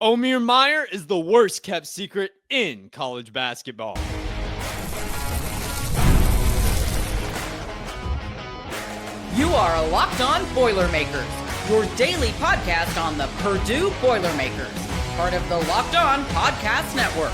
Omer Mayer is the worst kept secret in college basketball. You are Locked On Boilermakers, your daily podcast on the Purdue Boilermakers, part of the Locked On Podcast Network,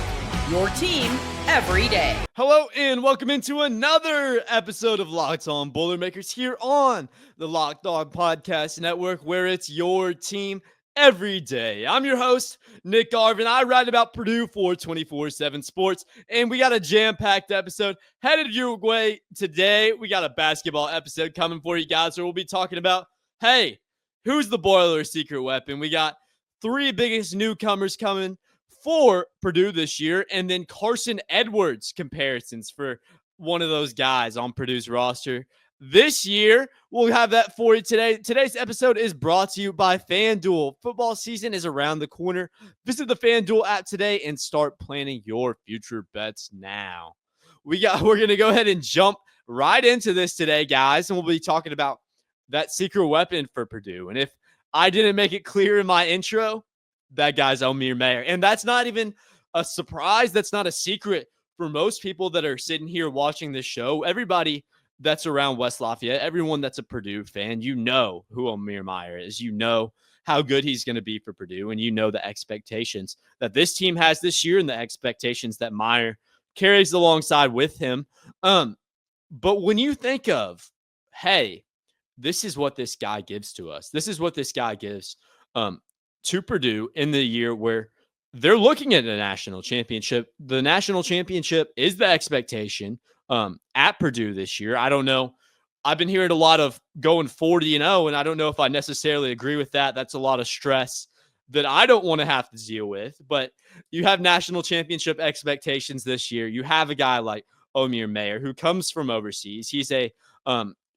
your team every day. Hello and welcome into another episode of Locked On Boilermakers here on the Locked On Podcast Network, where it's your team every day. I'm your host, Nick Arvin. I write about Purdue for 24/7 Sports, and we got a jam-packed episode headed your way today. We got a basketball episode coming for you guys, where we'll be talking about, hey, who's the Boiler's secret weapon? We got three biggest newcomers coming for Purdue this year, and then Carson Edwards comparisons for one of those guys on Purdue's roster this year. We'll have that for you today. Today's episode is brought to you by FanDuel. Football season is around the corner. Visit the FanDuel app today and start planning your future bets now. We're going to go ahead and jump right into this today, guys, and we'll be talking about that secret weapon for Purdue. And if I didn't make it clear in my intro, that guy's Omer Mayer. And that's not even a surprise. That's not a secret for most people that are sitting here watching this show. Everybody that's around West Lafayette, everyone that's a Purdue fan, you know who Omer Mayer is. You know how good he's going to be for Purdue, and you know the expectations that this team has this year and the expectations that Mayer carries alongside with him. But when you think of, hey, this is what this guy gives to us. This is what this guy gives to Purdue in the year where they're looking at a national championship. The national championship is the expectation at Purdue this year. I don't know. I've been hearing a lot of going 40-0, and I don't know if I necessarily agree with that. That's a lot of stress that I don't want to have to deal with. But you have national championship expectations this year. You have a guy like Omer Mayer who comes from overseas. He's a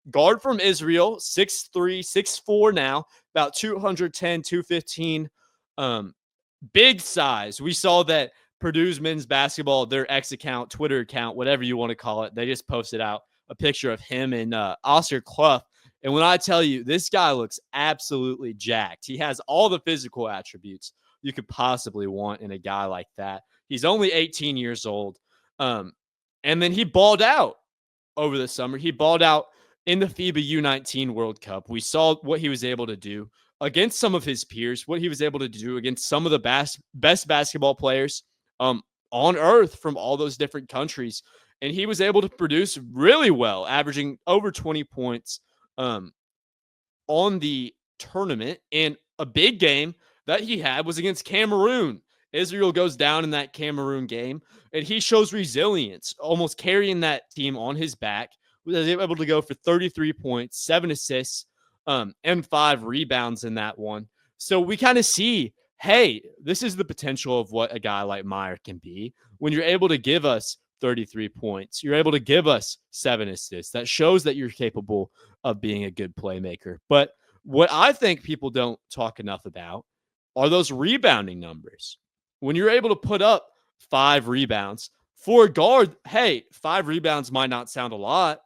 guard from Israel, 6'3", 6'4" now, about 210, 215, big size. We saw that Purdue's men's basketball, their X account, Twitter account, whatever you want to call it, they just posted out a picture of him and Oscar Cluff. And when I tell you, this guy looks absolutely jacked. He has all the physical attributes you could possibly want in a guy like that. He's only 18 years old. And then he balled out over the summer. He balled out in the FIBA U19 World Cup. We saw what he was able to do against some of his peers, what he was able to do against some of the best basketball players on earth from all those different countries. And he was able to produce really well, averaging over 20 points on the tournament. And a big game that he had was against Cameroon. Israel goes down in that Cameroon game, and he shows resilience, almost carrying that team on his back. He was able to go for 33 points, 7 assists, and 5 rebounds in that one. So we kind of see, hey, this is the potential of what a guy like Mayer can be. When you're able to give us 33 points, you're able to give us 7 assists. That shows that you're capable of being a good playmaker. But what I think people don't talk enough about are those rebounding numbers. When you're able to put up 5 rebounds for a guard, hey, 5 rebounds might not sound a lot,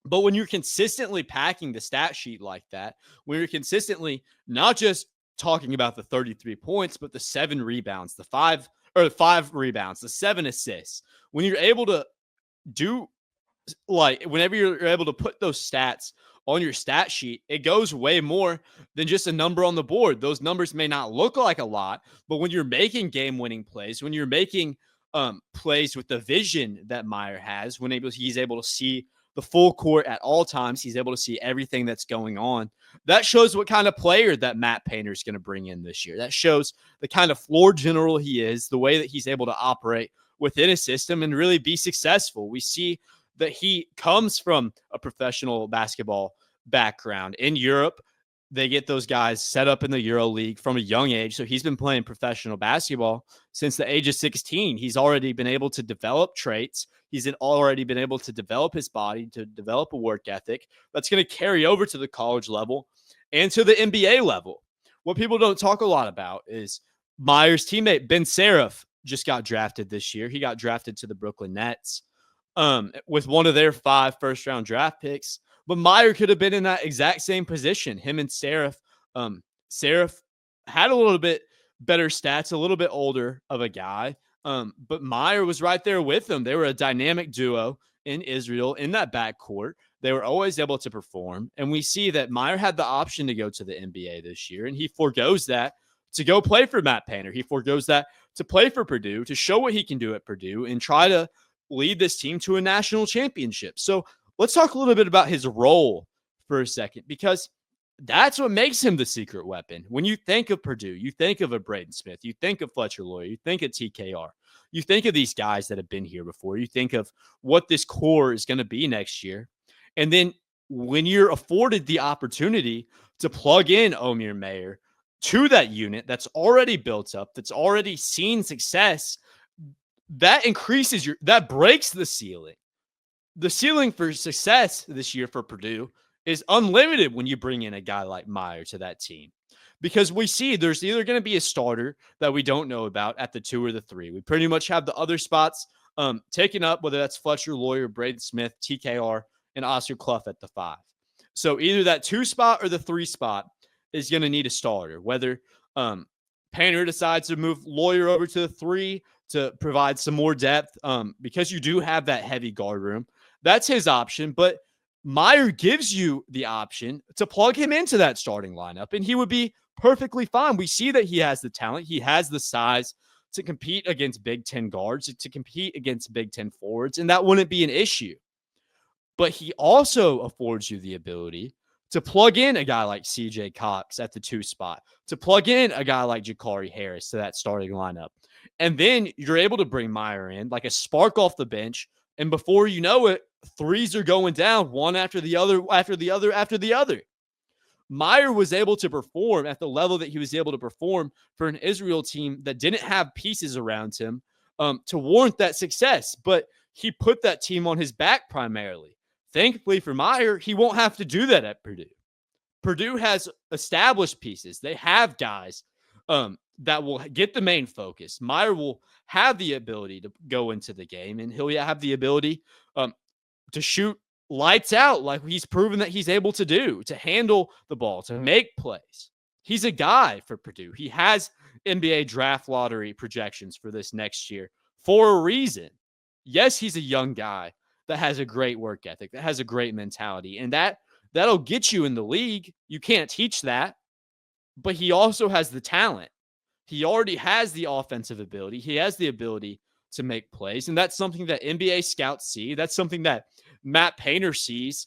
but when you're consistently packing the stat sheet like that, when you're consistently not just talking about the 33 points, but the 7 rebounds, the 5 rebounds, the 7 assists, when you're able to do, like, whenever you're able to put those stats on your stat sheet, it goes way more than just a number on the board. Those numbers may not look like a lot, but when you're making game-winning plays, when you're making plays with the vision that Mayer has, when he's able to see the full court at all times, he's able to see everything that's going on. That shows what kind of player that Matt Painter is going to bring in this year. That shows the kind of floor general he is, the way that he's able to operate within a system and really be successful. We see that he comes from a professional basketball background in Europe. They get those guys set up in the Euro League from a young age. So he's been playing professional basketball since the age of 16. He's already been able to develop traits. He's already been able to develop his body, to develop a work ethic that's going to carry over to the college level and to the NBA level. What people don't talk a lot about is Mayer's teammate, Ben Seraph, just got drafted this year. He got drafted to the Brooklyn Nets with one of their 5 first-round draft picks. But Mayer could have been in that exact same position. Him and Seraph. Seraph had a little bit better stats, a little bit older of a guy. But Mayer was right there with them. They were a dynamic duo in Israel in that backcourt. They were always able to perform. And we see that Mayer had the option to go to the NBA this year, and he forgoes that to go play for Matt Painter. He forgoes that to play for Purdue, to show what he can do at Purdue and try to lead this team to a national championship. So let's talk a little bit about his role for a second, because that's what makes him the secret weapon. When you think of Purdue, you think of a Braden Smith, you think of Fletcher Loyer, you think of TKR, you think of these guys that have been here before, you think of what this core is going to be next year. And then when you're afforded the opportunity to plug in Omer Mayer to that unit that's already built up, that's already seen success, that breaks the ceiling. The ceiling for success this year for Purdue is unlimited when you bring in a guy like Mayer to that team, because we see there's either going to be a starter that we don't know about at the 2 or the 3. We pretty much have the other spots taken up, whether that's Fletcher Loyer, Braden Smith, TKR, and Oscar Cluff at the 5. So either that 2 spot or the 3 spot is going to need a starter, whether Painter decides to move Loyer over to the 3 to provide some more depth, because you do have that heavy guard room. That's his option, but Mayer gives you the option to plug him into that starting lineup, and he would be perfectly fine. We see that he has the talent. He has the size to compete against Big Ten guards, to compete against Big Ten forwards, and that wouldn't be an issue. But he also affords you the ability to plug in a guy like CJ Cox at the 2 spot, to plug in a guy like Jakari Harris to that starting lineup. And then you're able to bring Mayer in like a spark off the bench, and before you know it, threes are going down one after the other, after the other, after the other. Mayer was able to perform at the level that he was able to perform for an Israel team that didn't have pieces around him to warrant that success. But he put that team on his back primarily. Thankfully for Mayer, he won't have to do that at Purdue. Purdue has established pieces. They have guys that will get the main focus. Mayer will have the ability to go into the game, and he'll have the ability to shoot lights out like he's proven that he's able to do, to handle the ball, to make plays. He's a guy for Purdue. He has NBA draft lottery projections for this next year for a reason. Yes, he's a young guy that has a great work ethic, that has a great mentality, and that'll get you in the league. You can't teach that, but he also has the talent. He already has the offensive ability. He has the ability to make plays, and that's something that NBA scouts see. That's something that Matt Painter sees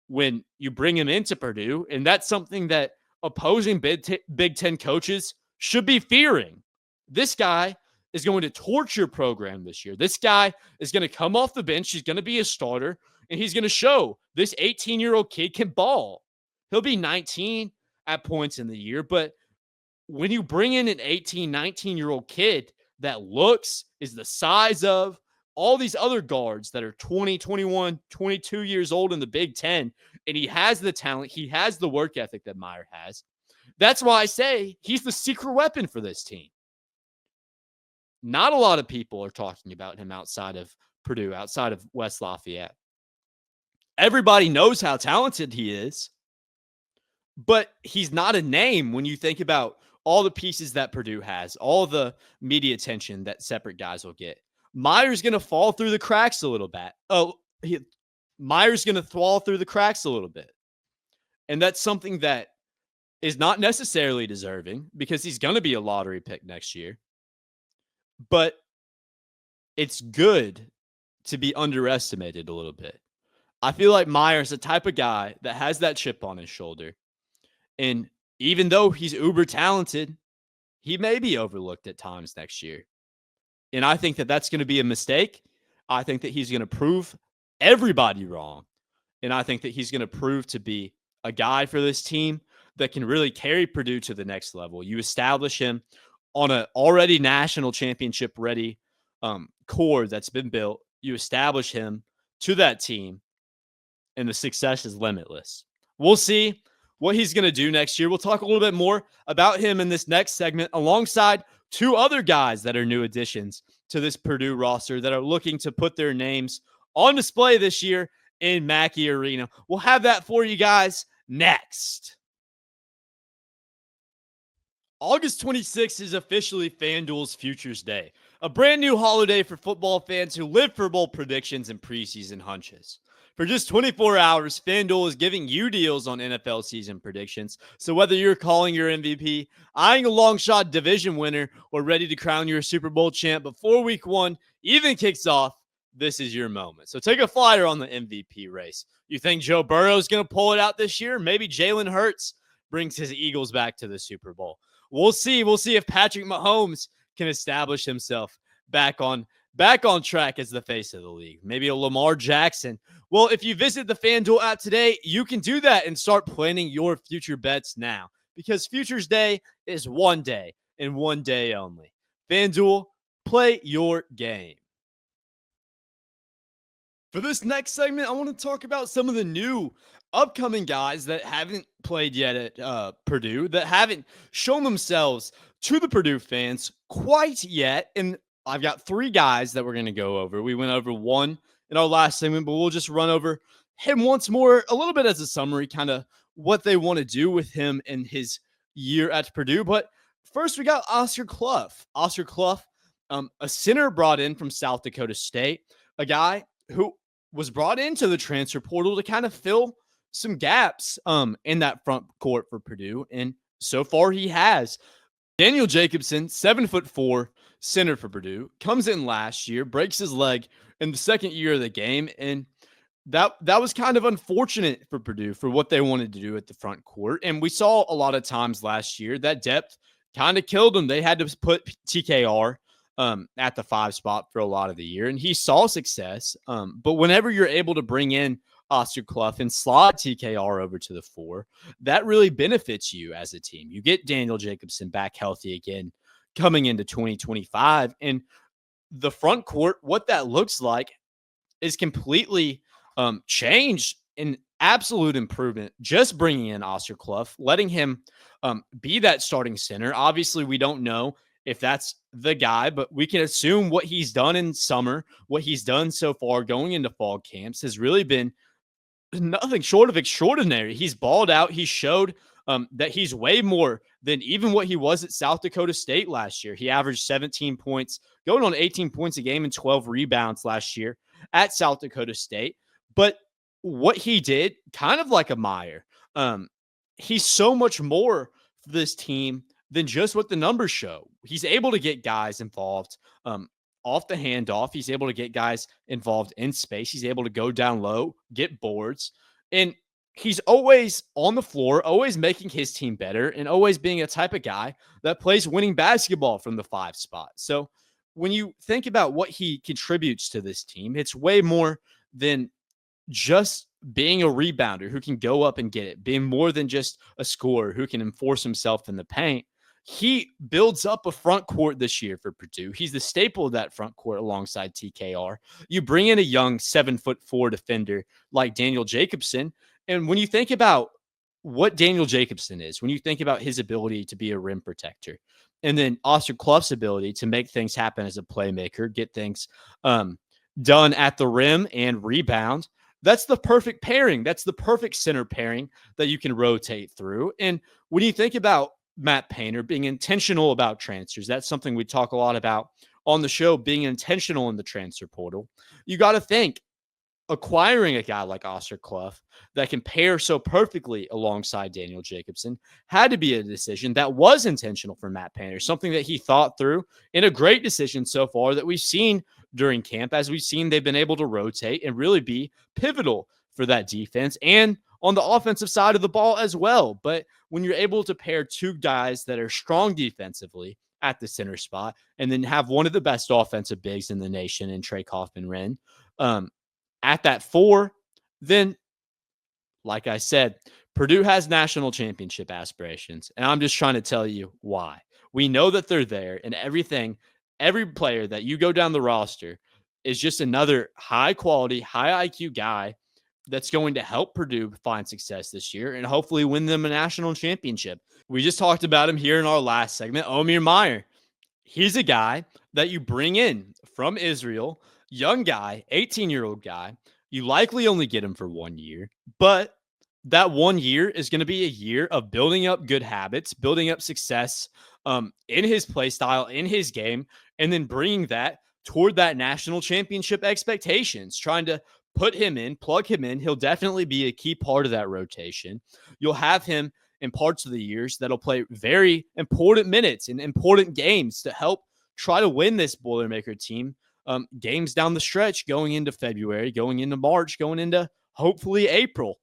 when you bring him into Purdue, and that's something that opposing Big Ten coaches should be fearing. This guy is going to torch your program this year. This guy is going to come off the bench. He's going to be a starter, and he's going to show this 18-year-old kid can ball. He'll be 19 at points in the year, but when you bring in an 18, 19-year-old kid that is the size of all these other guards that are 20, 21, 22 years old in the Big Ten, and he has the talent, he has the work ethic that Mayer has, that's why I say he's the secret weapon for this team. Not a lot of people are talking about him outside of Purdue, outside of West Lafayette. Everybody knows how talented he is, but he's not a name when you think about all the pieces that Purdue has, all the media attention that separate guys will get. Mayer's going to fall through the cracks a little bit. Mayer's going to fall through the cracks a little bit. And that's something that is not necessarily deserving, because he's going to be a lottery pick next year. But it's good to be underestimated a little bit. I feel like Mayer's the type of guy that has that chip on his shoulder. And even though he's uber talented, he may be overlooked at times next year. And I think that that's going to be a mistake. I think that he's going to prove everybody wrong. And I think that he's going to prove to be a guy for this team that can really carry Purdue to the next level. You establish him on an already national championship ready core that's been built. You establish him to that team, and the success is limitless. We'll see what he's going to do next year. We'll talk a little bit more about him in this next segment, alongside 2 other guys that are new additions to this Purdue roster that are looking to put their names on display this year in Mackey Arena. We'll have that for you guys next. August 26th is officially FanDuel's Futures Day, a brand new holiday for football fans who live for bold predictions and preseason hunches. For just 24 hours, FanDuel is giving you deals on NFL season predictions. So whether you're calling your MVP, eyeing a long shot division winner, or ready to crown your Super Bowl champ before week one even kicks off, this is your moment. So take a flyer on the MVP race. You think Joe Burrow is going to pull it out this year? Maybe Jalen Hurts brings his Eagles back to the Super Bowl. We'll see. We'll see if Patrick Mahomes can establish himself back on track as the face of the league. Maybe a Lamar Jackson. Well, if you visit the FanDuel app today, you can do that and start planning your future bets now, because Futures Day is one day and one day only. FanDuel, play your game. For this next segment, I want to talk about some of the new upcoming guys that haven't played yet at Purdue, that haven't shown themselves to the Purdue fans quite yet. And I've got three guys that we're going to go over. We went over one in our last segment, but we'll just run over him once more, a little bit as a summary, kind of what they want to do with him in his year at Purdue. But first, we got Oscar Cluff. Oscar Cluff, a center brought in from South Dakota State, a guy who was brought into the transfer portal to kind of fill some gaps in that front court for Purdue. And so far he has. Daniel Jacobson, 7'4", center for Purdue, comes in last year, breaks his leg in the second year of the game. And that was kind of unfortunate for Purdue for what they wanted to do at the front court. And we saw a lot of times last year that depth kind of killed them. They had to put TKR at the 5 spot for a lot of the year, and he saw success. But whenever you're able to bring in Oscar Cluff and slot TKR over to the 4, that really benefits you as a team. You get Daniel Jacobson back healthy again coming into 2025, and the front court, what that looks like is completely changed, an absolute improvement. Just bringing in Oscar Cluff, letting him be that starting center. Obviously, we don't know if that's the guy, but we can assume what he's done in summer, what he's done so far going into fall camps has really been nothing short of extraordinary. He's balled out. He showed that he's way more than even what he was at South Dakota State last year. He averaged 17 points, going on 18 points a game and 12 rebounds last year at South Dakota State. But what he did, kind of like a Mayer, he's so much more for this team than just what the numbers show. He's able to get guys involved off the handoff. He's able to get guys involved in space. He's able to go down low, get boards. And he's always on the floor, always making his team better, and always being a type of guy that plays winning basketball from the 5 spot. So when you think about what he contributes to this team, it's way more than just being a rebounder who can go up and get it, being more than just a scorer who can enforce himself in the paint. He builds up a front court this year for Purdue. He's the staple of that front court alongside TKR. You bring in a young 7'4" defender like Daniel Jacobson. And when you think about what Daniel Jacobson is, when you think about his ability to be a rim protector, and then Oscar Cluff's ability to make things happen as a playmaker, get things done at the rim and rebound, that's the perfect pairing. That's the perfect center pairing that you can rotate through. And when you think about Matt Painter being intentional about transfers, that's something we talk a lot about on the show, being intentional in the transfer portal. You got to think acquiring a guy like Oscar Cluff that can pair so perfectly alongside Daniel Jacobson had to be a decision that was intentional for Matt Painter, something that he thought through in a great decision so far that we've seen during camp. As we've seen, they've been able to rotate and really be pivotal for that defense and on the offensive side of the ball as well. But when you're able to pair two guys that are strong defensively at the center spot and then have one of the best offensive bigs in the nation in Trey Kaufman-Renn at that 4, then, like I said, Purdue has national championship aspirations. And I'm just trying to tell you why. We know that they're there, and every player that you go down the roster is just another high quality, high IQ guy that's going to help Purdue find success this year and hopefully win them a national championship. We just talked about him here in our last segment, Omer Mayer. He's a guy that you bring in from Israel, young guy, 18-year-old guy. You likely only get him for 1 year, but that 1 year is going to be a year of building up good habits, building up success in his play style, in his game, and then bringing that toward that national championship expectations, trying to put him in, plug him in. He'll definitely be a key part of that rotation. You'll have him in parts of the years that'll play very important minutes in important games to help try to win this Boilermaker team. Games down the stretch, going into February, going into March, going into hopefully April.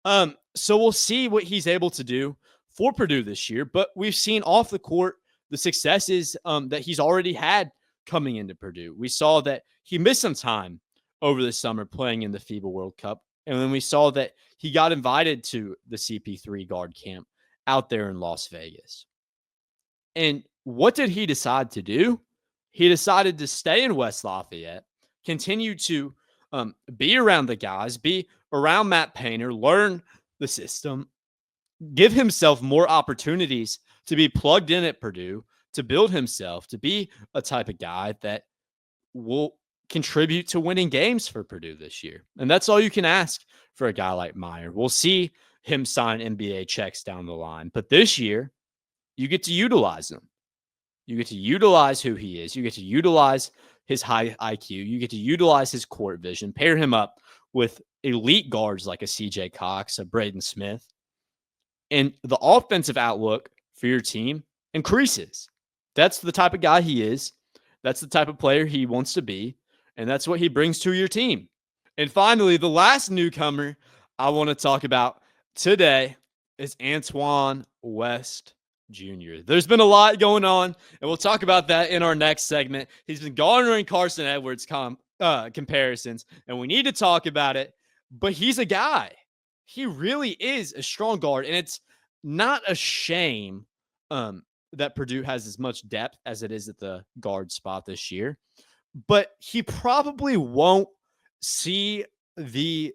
So we'll see what he's able to do for Purdue this year, but we've seen off the court the successes that he's already had coming into Purdue. We saw that he missed some time over the summer playing in the FIBA World Cup, and then we saw that he got invited to the CP3 guard camp out there in Las Vegas. And what did he decide to do? He decided to stay in West Lafayette, continue to be around the guys, be around Matt Painter, learn the system, give himself more opportunities to be plugged in at Purdue, to build himself, to be a type of guy that will contribute to winning games for Purdue this year. And that's all you can ask for a guy like Mayer. We'll see him sign NBA checks down the line. But this year, you get to utilize him. You get to utilize who he is. You get to utilize his high IQ. You get to utilize his court vision, pair him up with elite guards like a CJ Cox, a Braden Smith. And the offensive outlook for your team increases. That's the type of guy he is. That's the type of player he wants to be. And that's what he brings to your team. And finally, the last newcomer I want to talk about today is Antoine West Jr. There's been a lot going on, and we'll talk about that in our next segment. He's been garnering Carson Edwards comparisons, and we need to talk about it. But he's a guy. He really is a strong guard, and it's not a shame that Purdue has as much depth as it is at the guard spot this year. But he probably won't see the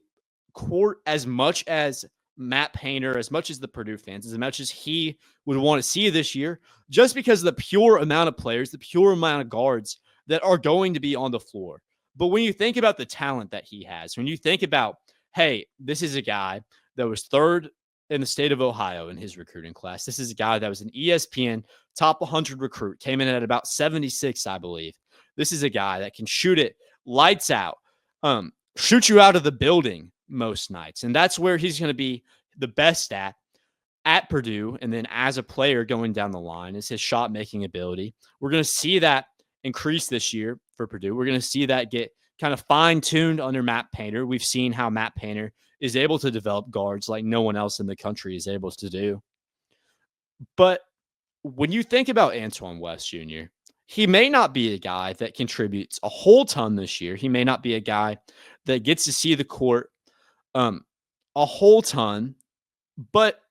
court as much as Matt Painter, as much as the Purdue fans, as much as he would want to see this year, just because of the pure amount of players, the pure amount of guards that are going to be on the floor. But when you think about the talent that he has, when you think about, hey, this is a guy that was third in the state of Ohio in his recruiting class. This is a guy that was an ESPN top 100 recruit, came in at about 76, I believe. This is a guy that can shoot it lights out, shoot you out of the building most nights. And that's where he's going to be the best at Purdue. And then as a player going down the line is his shot making ability. We're going to see that increase this year for Purdue. We're going to see that get kind of fine tuned under Matt Painter. We've seen how Matt Painter is able to develop guards like no one else in the country is able to do. But when you think about Antoine West Jr., he may not be a guy that contributes a whole ton this year. He may not be a guy that gets to see the court a whole ton. But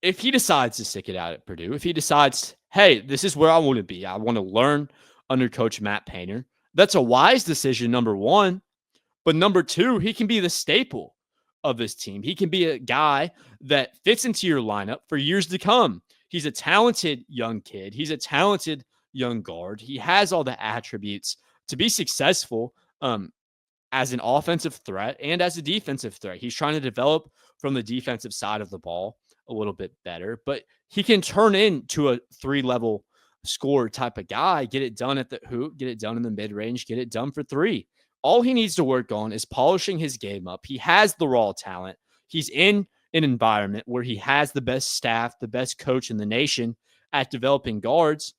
if he decides to stick it out at Purdue, if he decides, hey, this is where I want to be, I want to learn under Coach Matt Painter, that's a wise decision, number one. But number two, he can be the staple of this team. He can be a guy that fits into your lineup for years to come. He's a talented young kid. He's a talented young guard. He has all the attributes to be successful as an offensive threat and as a defensive threat. He's trying to develop from the defensive side of the ball a little bit better, but he can turn into a 3-level scorer type of guy, get it done at the hoop, get it done in the mid-range, get it done for three. All he needs to work on is polishing his game up. He has the raw talent. He's in an environment where he has the best staff, the best coach in the nation at developing guards.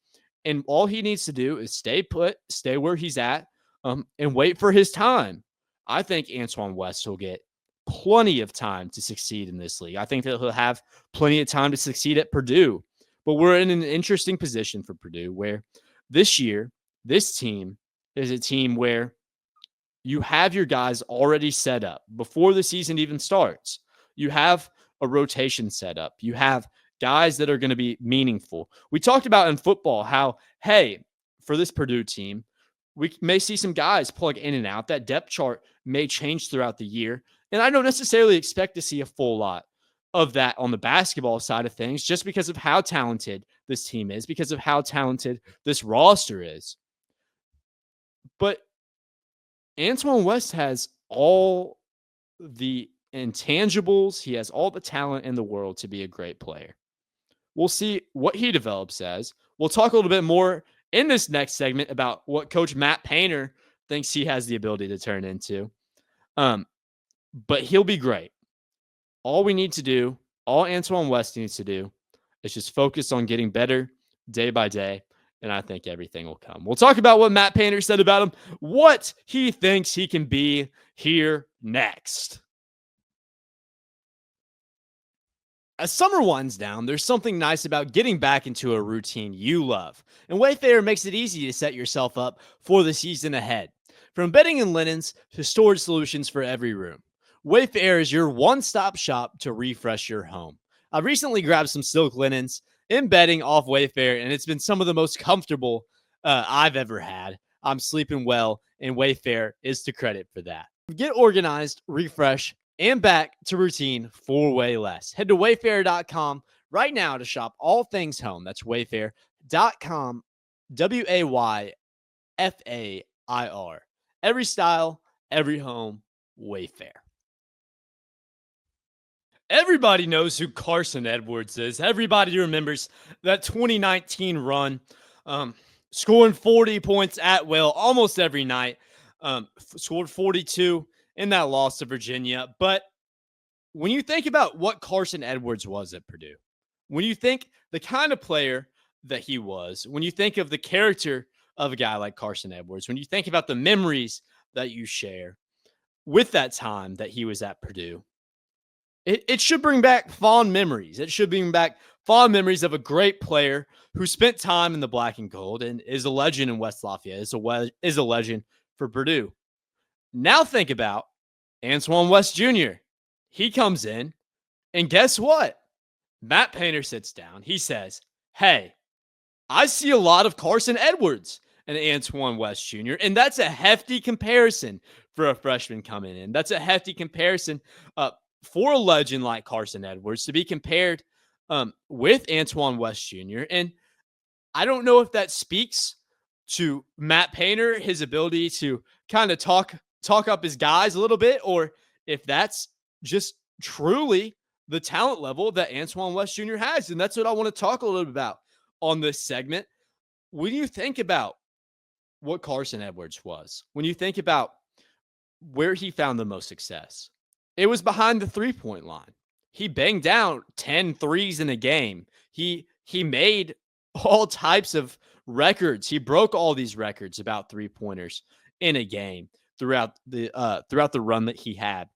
And all he needs to do is stay put, stay where he's at, and wait for his time. I think Antoine West will get plenty of time to succeed in this league. I think that he'll have plenty of time to succeed at Purdue. But we're in an interesting position for Purdue where this year, this team is a team where you have your guys already set up before the season even starts. You have a rotation set up. You have guys that are going to be meaningful. We talked about in football how, hey, for this Purdue team, we may see some guys plug in and out. That depth chart may change throughout the year. And I don't necessarily expect to see a full lot of that on the basketball side of things just because of how talented this team is, because of how talented this roster is. But Antoine West has all the intangibles. He has all the talent in the world to be a great player. We'll see what he develops as. We'll talk a little bit more in this next segment about what Coach Matt Painter thinks he has the ability to turn into. But he'll be great. All we need to do, all Antoine West needs to do, is just focus on getting better day by day, and I think everything will come. We'll talk about what Matt Painter said about him, what he thinks he can be here next. As summer winds down, there's something nice about getting back into a routine you love, and Wayfair makes it easy to set yourself up for the season ahead. From bedding and linens to storage solutions for every room, Wayfair is your one-stop shop to refresh your home. I recently grabbed some silk linens in bedding off Wayfair, and it's been some of the most comfortable I've ever had. I'm sleeping well, and Wayfair is to credit for that. Get organized, refresh, and back to routine for way less. Head to wayfair.com right now to shop all things home. That's wayfair.com, Wayfair. Every style, every home, Wayfair. Everybody knows who Carson Edwards is. Everybody remembers that 2019 run, scoring 40 points at will almost every night. Scored 42 in that loss to Virginia. But when you think about what Carson Edwards was at Purdue, when you think the kind of player that he was, when you think of the character of a guy like Carson Edwards, when you think about the memories that you share with that time that he was at Purdue, it should bring back fond memories. It should bring back fond memories of a great player who spent time in the black and gold and is a legend in West Lafayette, is a legend for Purdue. Now think about Antoine West Jr. He comes in, and guess what? Matt Painter sits down. He says, hey, I see a lot of Carson Edwards and Antoine West Jr., and that's a hefty comparison for a freshman coming in. That's a hefty comparison for a legend like Carson Edwards to be compared with Antoine West Jr. And I don't know if that speaks to Matt Painter, his ability to kind of talk up his guys a little bit, or if that's just truly the talent level that Antoine West Jr. has. And that's what I want to talk a little bit about on this segment. When you think about what Carson Edwards was, when you think about where he found the most success, it was behind the three-point line. He banged down 10 threes in a game. He made all types of records. He broke all these records about three-pointers in a game throughout the run that he had.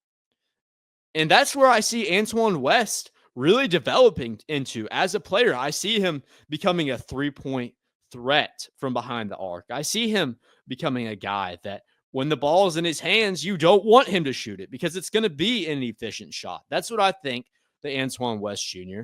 And that's where I see Antoine West really developing into as a player. I see him becoming a three-point threat from behind the arc. I see him becoming a guy that when the ball is in his hands, you don't want him to shoot it because it's going to be an efficient shot. That's what I think that Antoine West Jr.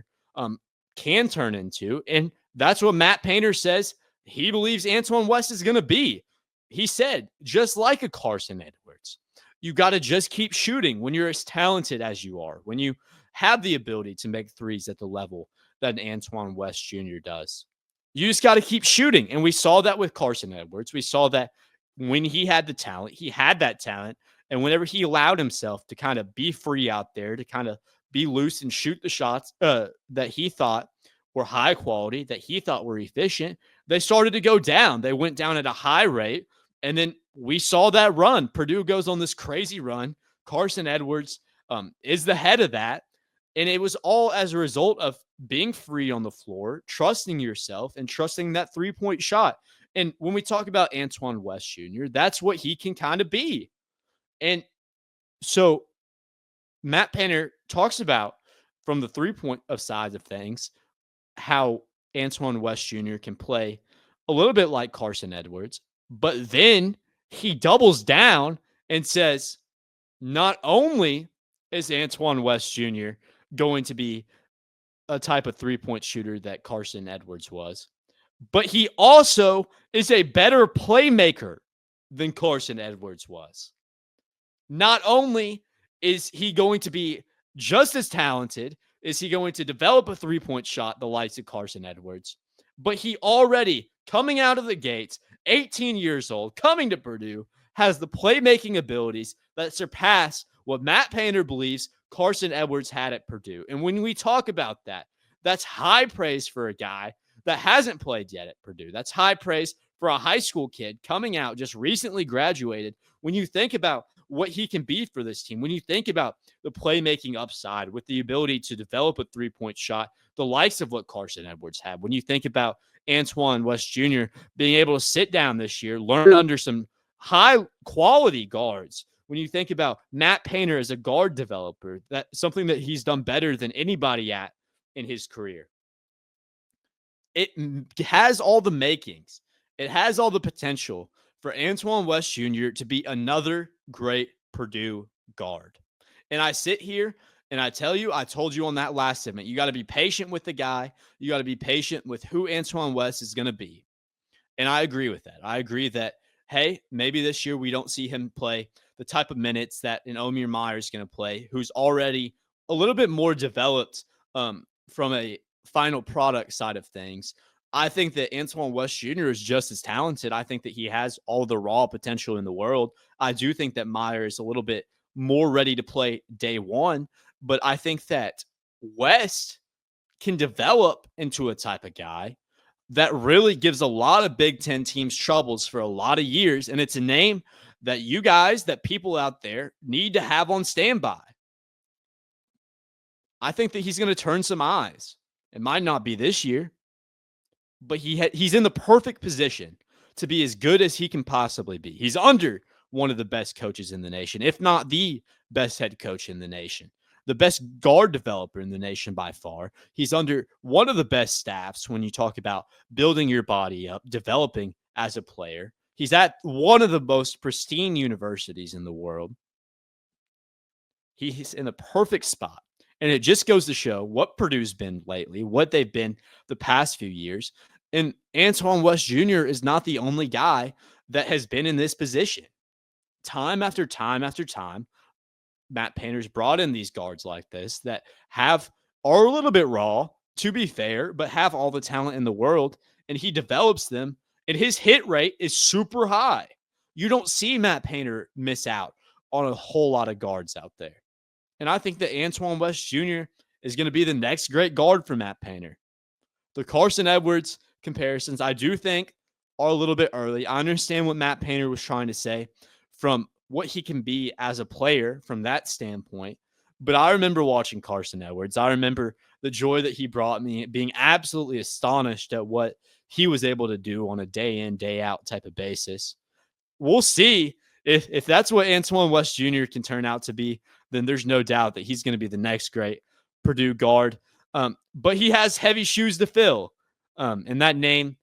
Can turn into. And that's what Matt Painter says he believes Antoine West is going to be. He said, just like a Carson Edwards, you got to just keep shooting when you're as talented as you are, when you have the ability to make threes at the level that Antoine West Jr. does. You just got to keep shooting. And we saw that with Carson Edwards. We saw that when he had the talent, he had that talent. And whenever he allowed himself to kind of be free out there, to kind of be loose and shoot the shots that he thought were high quality, that he thought were efficient, they started to go down. They went down at a high rate. And then we saw that run. Purdue goes on this crazy run. Carson Edwards is the head of that. And it was all as a result of being free on the floor, trusting yourself, and trusting that three-point shot. And when we talk about Antoine West Jr., that's what he can kind of be. And so Matt Painter talks about, from the three-point side of things, how Antoine West Jr. can play a little bit like Carson Edwards. But then he doubles down and says, not only is Antoine West Jr. going to be a type of three-point shooter that Carson Edwards was, but he also is a better playmaker than Carson Edwards was. Not only is he going to be just as talented, is he going to develop a three-point shot the likes of Carson Edwards, but he already, coming out of the gates, 18 years old, coming to Purdue, has the playmaking abilities that surpass what Matt Painter believes Carson Edwards had at Purdue. And when we talk about that, that's high praise for a guy that hasn't played yet at Purdue. That's high praise for a high school kid coming out, just recently graduated. When you think about what he can be for this team, when you think about the playmaking upside with the ability to develop a three-point shot, the likes of what Carson Edwards had, when you think about Antoine West Jr. being able to sit down this year, learn under some high-quality guards, when you think about Matt Painter as a guard developer, that's something that he's done better than anybody at in his career. It has all the makings. It has all the potential for Antoine West Jr. to be another great Purdue guard. And I sit here and I tell you, I told you on that last segment, you got to be patient with the guy. You got to be patient with who Antoine West is going to be. And I agree with that. I agree that, hey, maybe this year we don't see him play the type of minutes that an Omer Mayer is going to play, who's already a little bit more developed from a final product side of things. I think that Antoine West Jr. is just as talented. I think that he has all the raw potential in the world. I do think that Mayer is a little bit more ready to play day one, but I think that West can develop into a type of guy that really gives a lot of Big Ten teams troubles for a lot of years. And it's a name that you guys, that people out there need to have on standby. I think that he's going to turn some eyes. It might not be this year, but he's in the perfect position to be as good as he can possibly be. He's under one of the best coaches in the nation, if not the best head coach in the nation, the best guard developer in the nation by far. He's under one of the best staffs when you talk about building your body up, developing as a player. He's at one of the most pristine universities in the world. He's in a perfect spot. And it just goes to show what Purdue's been lately, what they've been the past few years. And Antoine West Jr. is not the only guy that has been in this position. Time after time after time, Matt Painter's brought in these guards like this that are a little bit raw, to be fair, but have all the talent in the world, and he develops them, and his hit rate is super high. You don't see Matt Painter miss out on a whole lot of guards out there. And I think that Antoine West Jr. is going to be the next great guard for Matt Painter. The Carson Edwards comparisons, I do think, are a little bit early. I understand what Matt Painter was trying to say from what he can be as a player from that standpoint. But I remember watching Carson Edwards. I remember the joy that he brought me, being absolutely astonished at what he was able to do on a day in, day out type of basis. We'll see if that's what Antoine West Jr. can turn out to be, then there's no doubt that he's going to be the next great Purdue guard. But he has heavy shoes to fill. And that name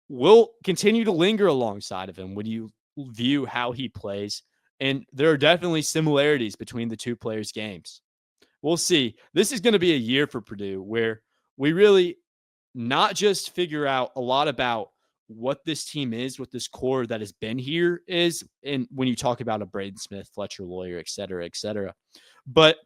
will continue to linger alongside of him when you view how he plays. And there are definitely similarities between the two players' games. We'll see. This is going to be a year for Purdue where we really not just figure out a lot about what this team is, what this core that has been here is, and when you talk about a Braden Smith, Fletcher Lawyer, et cetera, but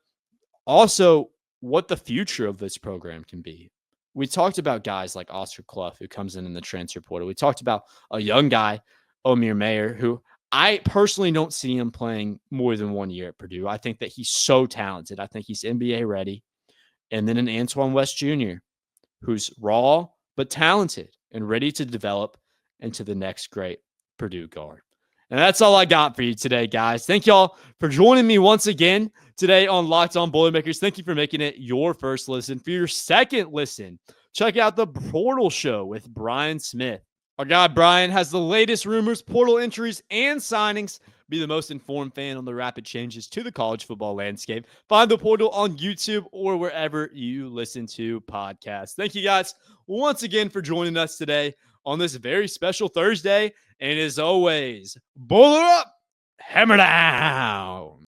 also what the future of this program can be. We talked about guys like Oscar Cluff, who comes in the transfer portal. We talked about a young guy, Omer Mayer, who I personally don't see him playing more than 1 year at Purdue. I think that he's so talented. I think he's NBA ready. And then an Antoine West Jr., who's raw but talented and ready to develop into the next great Purdue guard. And that's all I got for you today, guys. Thank y'all for joining me once again today on Locked On Boilermakers. Thank you for making it your first listen. For your second listen, check out the Portal Show with Brian Smith. Our guy Brian has the latest rumors, portal entries, and signings. Be the most informed fan on the rapid changes to the college football landscape. Find the Portal on YouTube or wherever you listen to podcasts. Thank you guys once again for joining us today on this very special Thursday. And as always, boiler up, hammer down.